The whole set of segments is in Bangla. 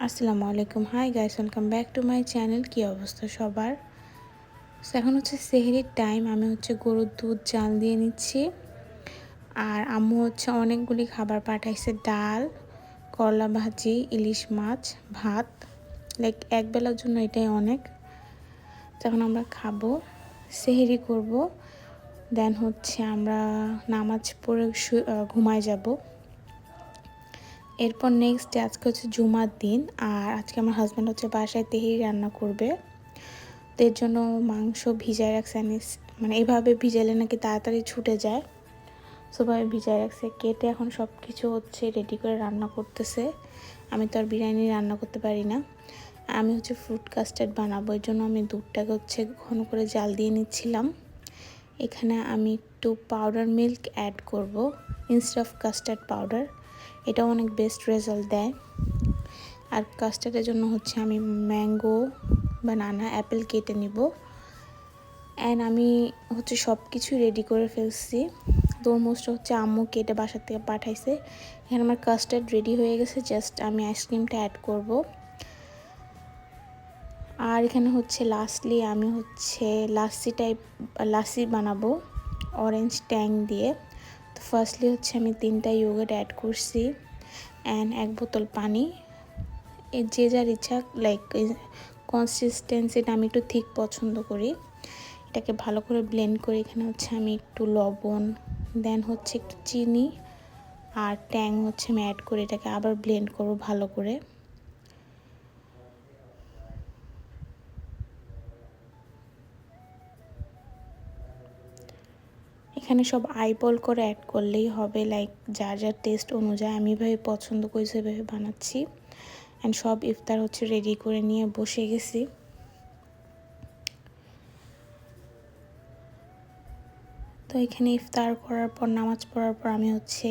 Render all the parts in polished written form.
আসসালামু আলাইকুম। Hi guys, welcome back to my channel. কী অবস্থা সবার? এখন হচ্ছে সেহরির টাইম। আমি হচ্ছে গরুর দুধ জাল দিয়ে নিচ্ছি। আর আম্মু হচ্ছে অনেকগুলি খাবার পাঠাইছে, ডাল, করলা ভাজি, ইলিশ মাছ, ভাত। লাইক এক বেলার জন্য এটাই অনেক। তখন আমরা খাবো, সেহরি করব, দেন হচ্ছে আমরা নামাজ পড়ে ঘুমায় যাব। এরপর নেক্সট ডে আজকে হচ্ছে জুমার দিন, আর আজকে আমার হাজব্যান্ড হচ্ছে বাসায় তেহেরি রান্না করবে। তো এর জন্য মাংস ভিজায় রাখছে, মানে এইভাবে ভিজালে নাকি তাড়াতাড়ি ছুটে যায়। সবাই ভিজায় রাখছে, কেটে এখন সব কিছু হচ্ছে রেডি করে রান্না করতেছে। আমি তো আর বিরিয়ানি রান্না করতে পারি না। আমি হচ্ছে ফ্রুট কাস্টার্ড বানাবো, এর জন্য আমি দুধটাকে হচ্ছে ঘন করে জাল দিয়ে নিচ্ছিলাম। এখানে আমি একটু পাউডার মিল্ক অ্যাড করব ইনস্টেড অফ কাস্টার্ড পাউডার। এটা অনেক বেস্ট রেজাল্ট দেয়। আর কাস্টার্ডের জন্য হচ্ছে আমি ম্যাঙ্গো, বানানা, অ্যাপেল কেটে নিব। অ্যান্ড আমি হচ্ছে সব কিছু রেডি করে ফেলছি। অলমোস্ট হচ্ছে আম্মু কেটে বাসার থেকে পাঠাইছে। এখানে আমার কাস্টার্ড রেডি হয়ে গেছে, জাস্ট আমি আইসক্রিমটা অ্যাড করব। আর এখানে হচ্ছে লাস্টলি আমি হচ্ছে লাসি বানাবো অরেঞ্জ ট্যাং দিয়ে। তো ফার্স্টলি হচ্ছে আমি 3টা ইয়োগার্ট অ্যাড করছি অ্যান্ড 1 বোতল পানি। যে যার ইচ্ছা, লাইক কনসিস্টেন্সিটা আমি একটু থিক পছন্দ করি। এটাকে ভালো করে ব্লেন্ড করে এখানে হচ্ছে আমি একটু লবণ, দেন হচ্ছে একটু চিনি আর ট্যাং হচ্ছে আমি অ্যাড করে এটাকে আবার ব্লেন্ড করব ভালো করে। এখানে সব আইবল করে অ্যাড করলেই হবে, লাইক যার যার টেস্ট অনুযায়ী। আমি এভাবে পছন্দ করি, সেভাবে বানাচ্ছি। অ্যান্ড সব ইফতার হচ্ছে রেডি করে নিয়ে বসে গেছি। তো এখানে ইফতার করার পর, নামাজ পড়ার পর আমি হচ্ছে,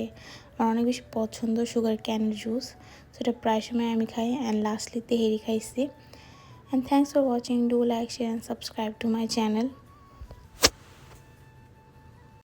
আমার অনেক বেশি পছন্দ সুগার ক্যান জুস, সেটা প্রায় সময় আমি খাই। অ্যান্ড লাস্টলি তেহেরি খাইছি। And thanks for watching. Do like, share and subscribe to my channel.